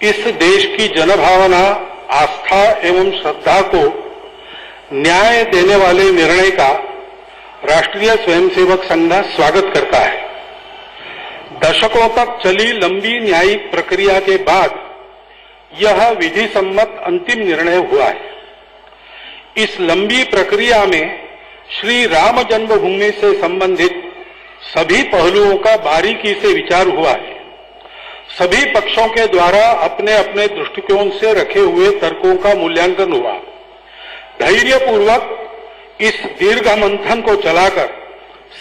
इस देश की जनभावना, आस्था एवं श्रद्धा को न्याय देने वाले निर्णय का राष्ट्रीय स्वयंसेवक संघ स्वागत करता है। दशकों तक चली लंबी न्यायिक प्रक्रिया के बाद यह विधि सम्मत अंतिम निर्णय हुआ है। इस लंबी प्रक्रिया में श्री राम जन्मभूमि से संबंधित सभी पहलुओं का बारीकी से विचार हुआ है। सभी पक्षों के द्वारा अपने अपने दृष्टिकोण से रखे हुए तर्कों का मूल्यांकन हुआ। धैर्यपूर्वक इस दीर्घ मंथन को चलाकर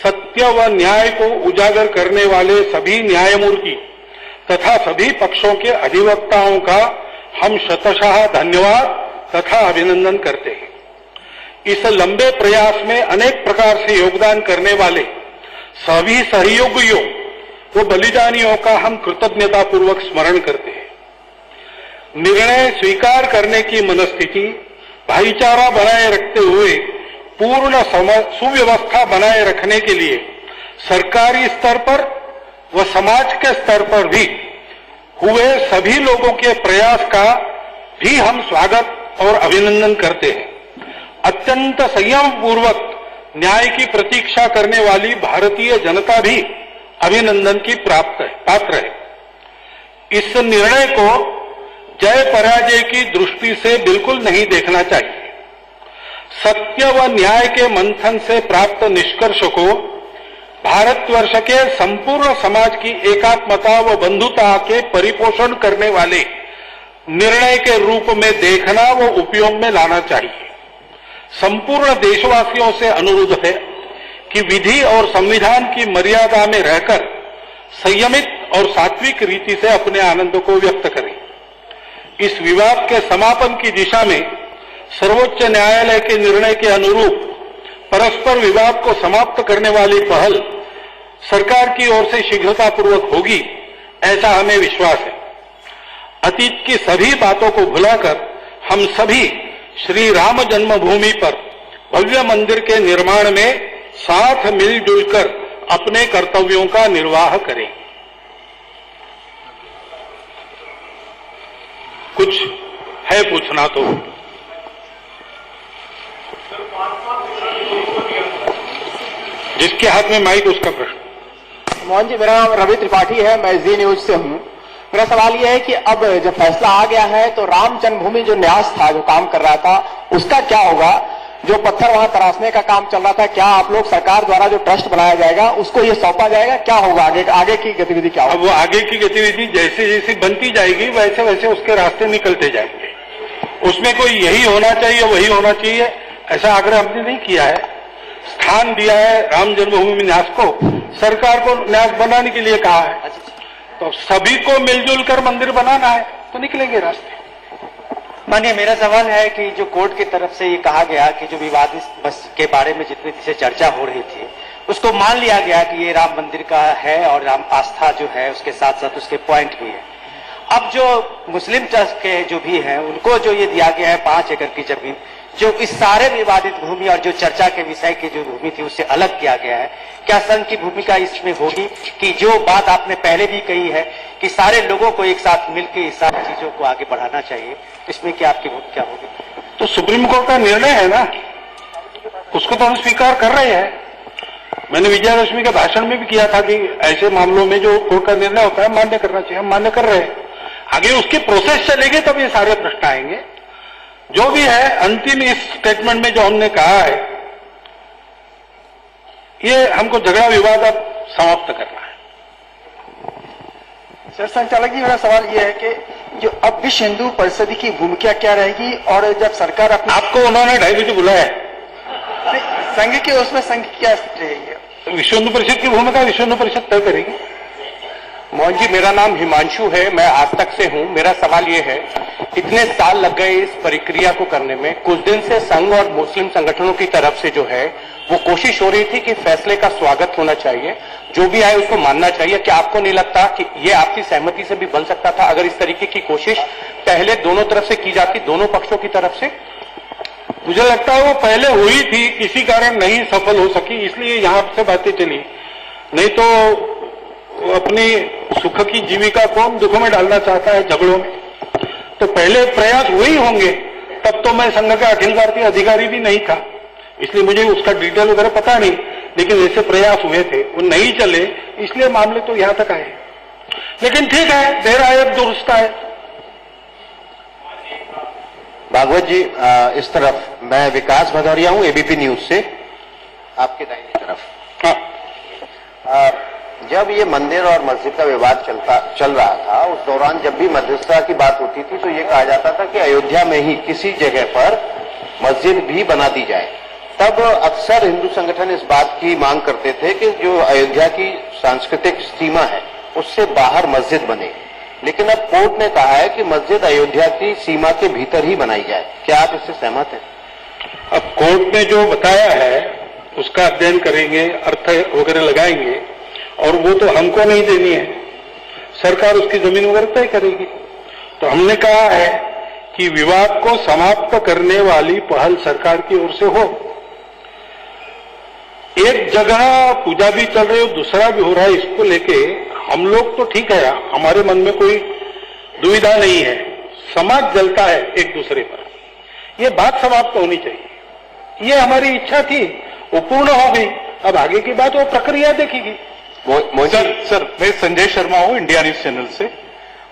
सत्य व न्याय को उजागर करने वाले सभी न्यायमूर्ति तथा सभी पक्षों के अधिवक्ताओं का हम शतशः धन्यवाद तथा अभिनंदन करते हैं। इस लंबे प्रयास में अनेक प्रकार से योगदान करने वाले सभी सहयोगियों व बलिदानियों का हम कृतज्ञतापूर्वक स्मरण करते हैं। निर्णय स्वीकार करने की मनस्थिति, भाईचारा बनाए रखते हुए पूर्ण सुव्यवस्था बनाए रखने के लिए सरकारी स्तर पर व समाज के स्तर पर भी हुए सभी लोगों के प्रयास का भी हम स्वागत और अभिनंदन करते हैं। अत्यंत संयम पूर्वक न्याय की प्रतीक्षा करने वाली भारतीय जनता भी अभिनंदन की पात्र है। इस निर्णय को जय पराजय की दृष्टि से बिल्कुल नहीं देखना चाहिए। सत्य व न्याय के मंथन से प्राप्त निष्कर्ष को भारतवर्ष के संपूर्ण समाज की एकात्मता व बंधुता के परिपोषण करने वाले निर्णय के रूप में देखना व उपयोग में लाना चाहिए। संपूर्ण देशवासियों से अनुरोध है कि विधि और संविधान की मर्यादा में रहकर संयमित और सात्विक रीति से अपने आनंद को व्यक्त करें। इस विवाद के समापन की दिशा में सर्वोच्च न्यायालय के निर्णय के अनुरूप परस्पर विवाद को समाप्त करने वाली पहल सरकार की ओर से शीघ्रतापूर्वक होगी, ऐसा हमें विश्वास है। अतीत की सभी बातों को भुलाकर हम सभी श्री राम जन्मभूमि पर भव्य मंदिर के निर्माण में साथ मिलजुल कर अपने कर्तव्यों का निर्वाह करें। कुछ है पूछना तो? जिसके हाथ में माइक उसका प्रश्न। मोहन जी, मेरा नाम रवि त्रिपाठी है, मैं जी न्यूज से हूँ। मेरा सवाल यह है कि अब जब फैसला आ गया है तो राम जन्मभूमि जो न्यास था, जो काम कर रहा था, उसका क्या होगा? जो पत्थर वहां तराशने का काम चल रहा था, क्या आप लोग सरकार द्वारा जो ट्रस्ट बनाया जाएगा उसको ये सौंपा जाएगा? क्या होगा आगे की गतिविधि क्या होगा? अब वो आगे की गतिविधि जैसे जैसे बनती जाएगी वैसे वैसे उसके रास्ते निकलते जाएंगे। उसमें कोई यही होना चाहिए वही होना चाहिए ऐसा आग्रह हमने नहीं किया है। स्थान दिया है राम जन्मभूमि न्यास को, सरकार को न्यास बनाने के लिए कहा है, तो सभी को मिलजुल कर मंदिर बनाना है तो निकलेंगे रास्ते। मानिए, मेरा सवाल है कि जो कोर्ट की तरफ से ये कहा गया कि जो विवादित बस के बारे में जितनी से चर्चा हो रही थी उसको मान लिया गया कि ये राम मंदिर का है और राम आस्था जो है उसके साथ साथ उसके पॉइंट भी है। अब जो मुस्लिम ट्रस्ट के जो भी हैं उनको जो ये दिया गया है 5 एकड़ की जमीन, जो इस सारे विवादित भूमि और जो चर्चा के विषय की जो भूमि थी उससे अलग किया गया है, क्या संघ की भूमिका इसमें होगी कि जो बात आपने पहले भी कही है कि सारे लोगों को एक साथ मिलकर इस सारी चीजों को आगे बढ़ाना चाहिए, इसमें क्या आपकी भूमिका होगी? तो सुप्रीम कोर्ट का निर्णय है ना, उसको तो हम स्वीकार कर रहे हैं। मैंने विजयादशमी के भाषण में भी किया था कि ऐसे मामलों में जो कोर्ट का निर्णय होता है मान्य करना चाहिए, हम मान्य कर रहे हैं। आगे उसकी प्रोसेस चलेगी तब ये सारे प्रश्न आएंगे। जो भी है अंतिम इस स्टेटमेंट में जो हमने कहा है, ये हमको झगड़ा विवाद अब समाप्त करना है। सर, संचालक जी, मेरा सवाल ये है कि जो अब विश्व हिंदू परिषद की भूमिका क्या रहेगी और जब सरकार आपको उन्होंने 2:30 बजे बुलाया है, संघ के उसमें संघ की क्या स्थिति रहेगी? विश्व हिंदू परिषद की भूमिका विश्व हिंदू परिषद तय करेगी। मोहन जी, मेरा नाम हिमांशु है, मैं आज तक से हूं। मेरा सवाल ये है, इतने साल लग गए इस प्रक्रिया को करने में, कुछ दिन से संघ और मुस्लिम संगठनों की तरफ से जो है वो कोशिश हो रही थी कि फैसले का स्वागत होना चाहिए, जो भी आए उसको मानना चाहिए। क्या आपको नहीं लगता कि ये आपकी सहमति से भी बन सकता था अगर इस तरीके की कोशिश पहले दोनों तरफ से की जाती, दोनों पक्षों की तरफ से? मुझे लगता है वो पहले हुई थी, किसी कारण नहीं सफल हो सकी, इसलिए यहां से बातें चली। नहीं तो अपनी सुख की जीविका कौन दुख में डालना चाहता है झगड़ों में। तो पहले प्रयास हुए ही होंगे, तब तो मैं संघ का अखिल भारतीय अधिकारी भी नहीं था, इसलिए मुझे उसका डिटेल वगैरह पता नहीं, लेकिन ऐसे प्रयास हुए थे, वो नहीं चले, इसलिए मामले तो यहां तक आए। लेकिन ठीक है, देर आए दुरुस्त आए। भागवत जी, इस तरफ मैं विकास भदौरिया हूं, एबीपी न्यूज से, आपके दाहिनी तरफ। हाँ, जब ये मंदिर और मस्जिद का विवाद चल रहा था, उस दौरान जब भी मध्यस्थता की बात होती थी तो ये कहा जाता था कि अयोध्या में ही किसी जगह पर मस्जिद भी बना दी जाए। तब अक्सर हिंदू संगठन इस बात की मांग करते थे कि जो अयोध्या की सांस्कृतिक सीमा है उससे बाहर मस्जिद बने, लेकिन अब कोर्ट ने कहा है कि मस्जिद अयोध्या की सीमा के भीतर ही बनाई जाए। क्या आप इससे सहमत हैं? अब कोर्ट ने जो बताया है उसका अध्ययन करेंगे, अर्थ वगैरह लगाएंगे, और वो तो हमको नहीं देनी है, सरकार उसकी जमीन वगैरह तय करेगी। तो हमने कहा है कि विवाद को समाप्त करने वाली पहल सरकार की ओर से हो। एक जगह पूजा भी चल रही हो, दूसरा भी हो रहा है, इसको लेके हम लोग तो ठीक है, हमारे मन में कोई दुविधा नहीं है, समाज जलता है एक दूसरे पर, ये बात समाप्त होनी चाहिए, ये हमारी इच्छा थी, वो पूर्ण हो गई। अब आगे की बात वो प्रक्रिया देखेगी। सर, मैं संजय शर्मा हूं, इंडिया न्यूज चैनल से।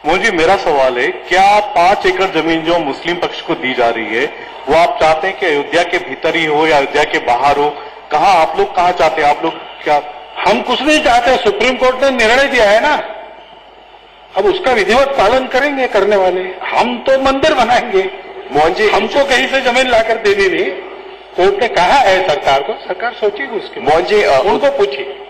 मोदी जी, मेरा सवाल है, क्या 5 एकड़ जमीन जो मुस्लिम पक्ष को दी जा रही है वो आप चाहते हैं कि अयोध्या के भीतर ही हो या अयोध्या के बाहर हो? कहाँ आप लोग कहाँ चाहते हैं? आप लोग क्या? हम कुछ नहीं चाहते, सुप्रीम कोर्ट ने निर्णय दिया है ना, अब उसका विधिवत पालन करेंगे करने वाले। हम तो मंदिर बनाएंगे, मोहन जी, हमको कहीं से जमीन लाकर देनी नहीं, कोर्ट ने कहा है सरकार को, सरकार सोचेगी उसके। मोहन जी, उनको पूछिए।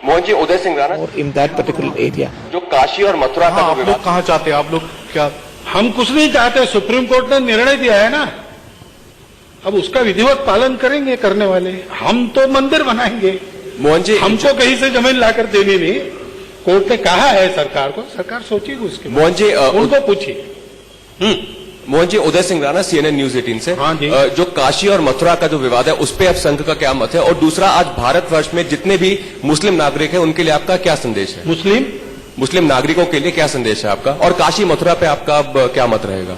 Mohan ji, Uday Singh Rana, in that particular area. जो काशी और मथुरा का जो आप विवाद, लोग कहाँ चाहते हैं? आप लोग क्या? हम कुछ नहीं चाहते, सुप्रीम कोर्ट ने निर्णय दिया है ना, अब उसका विधिवत पालन करेंगे करने वाले। हम तो मंदिर बनाएंगे, मोहन जी, हमको कहीं से जमीन लाकर देनी नहीं, कोर्ट ने कहा है सरकार को, सरकार सोचेगी उसके। मोहन जी, उनको पूछिए। मोहन जी, उदय सिंह राणा, CNN न्यूज 18 से। हाँ जी। जो काशी और मथुरा का जो विवाद है उस पे अब संघ का क्या मत है? और दूसरा, आज भारतवर्ष में जितने भी मुस्लिम नागरिक हैं उनके लिए आपका क्या संदेश है? मुस्लिम नागरिकों के लिए क्या संदेश है आपका? और काशी मथुरा पे आपका अब क्या मत रहेगा?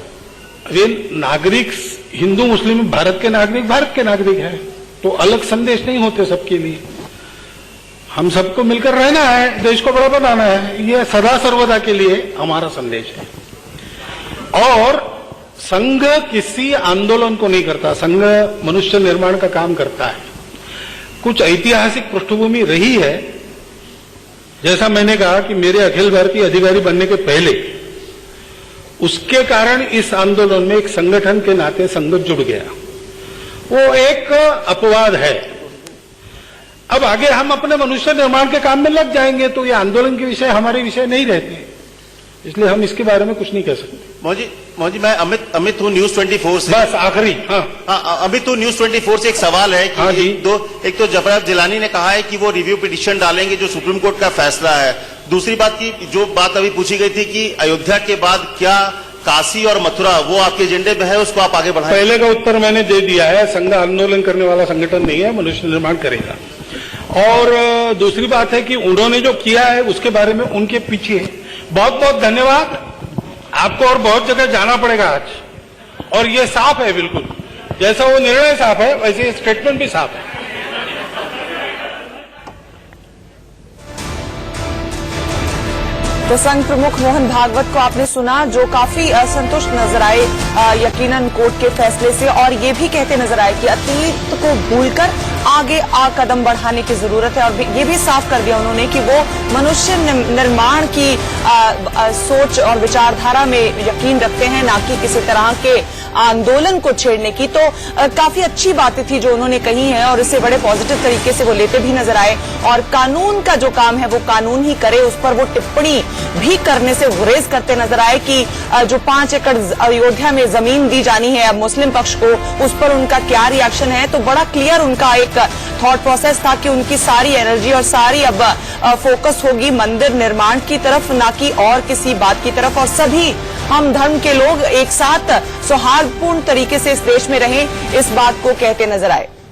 अरे नागरिक, हिंदू मुस्लिम भारत के नागरिक हैं, तो अलग संदेश नहीं होते सबके लिए। हम सबको मिलकर रहना है, देश को बड़ा बनाना है, ये सदा सर्वदा के लिए हमारा संदेश है। और संघ किसी आंदोलन को नहीं करता, संघ मनुष्य निर्माण का काम करता है। कुछ ऐतिहासिक पृष्ठभूमि रही है, जैसा मैंने कहा कि मेरे अखिल भारतीय अधिकारी बनने के पहले, उसके कारण इस आंदोलन में एक संगठन के नाते संघ जुड़ गया, वो एक अपवाद है। अब आगे हम अपने मनुष्य निर्माण के काम में लग जाएंगे तो ये आंदोलन के विषय हमारे विषय नहीं रहते, इसलिए हम इसके बारे में कुछ नहीं कह सकते। मोदी जी, मैं अमित हूँ, न्यूज 24 से। बस आखिरी। हाँ, अमित हूँ, न्यूज 24 से। एक सवाल है कि हाँ जी। एक तो जफर जिलानी ने कहा है कि वो रिव्यू पिटीशन डालेंगे जो सुप्रीम कोर्ट का फैसला है। दूसरी बात की जो बात अभी पूछी गई थी कि अयोध्या के बाद क्या काशी और मथुरा वो आपके एजेंडे में है, उसको आप आगे बढ़ाएं। पहले का उत्तर मैंने दे दिया है, संघ आंदोलन करने वाला संगठन नहीं है, मनुष्य निर्माण करेगा। और दूसरी बात है कि उन्होंने जो किया है उसके बारे में उनके पीछे बहुत बहुत धन्यवाद। आपको और बहुत जगह जाना पड़ेगा आज, और ये साफ है बिल्कुल, जैसा वो निर्णय साफ है वैसे स्टेटमेंट भी साफ है। तो संघ प्रमुख मोहन भागवत को आपने सुना, जो काफी असंतुष्ट नजर आए यकीनन कोर्ट के फैसले से, और ये भी कहते नजर आए कि अतीत को भूलकर आगे कदम बढ़ाने की जरूरत है। और ये भी साफ कर दिया उन्होंने कि वो मनुष्य निर्माण की सोच और विचारधारा में यकीन रखते हैं, ना कि किसी तरह के आंदोलन को छेड़ने की। तो काफी अच्छी बातें थी जो उन्होंने कही हैं, और इसे बड़े पॉजिटिव तरीके से वो लेते भी नजर आए। और कानून का जो काम है वो कानून ही करे, उस पर वो टिप्पणी भी करने से गुरेज करते नजर आए कि जो 5 एकड़ अयोध्या में जमीन दी जानी है अब मुस्लिम पक्ष को, उस पर उनका क्या रिएक्शन है। तो बड़ा क्लियर उनका एक थॉट प्रोसेस था कि उनकी सारी एनर्जी और सारी अब फोकस होगी मंदिर निर्माण की तरफ, ना कि और किसी बात की तरफ। और सभी हम धर्म के लोग एक साथ सौहार्दपूर्ण तरीके से इस देश में रहें, इस बात को कहते नजर आए।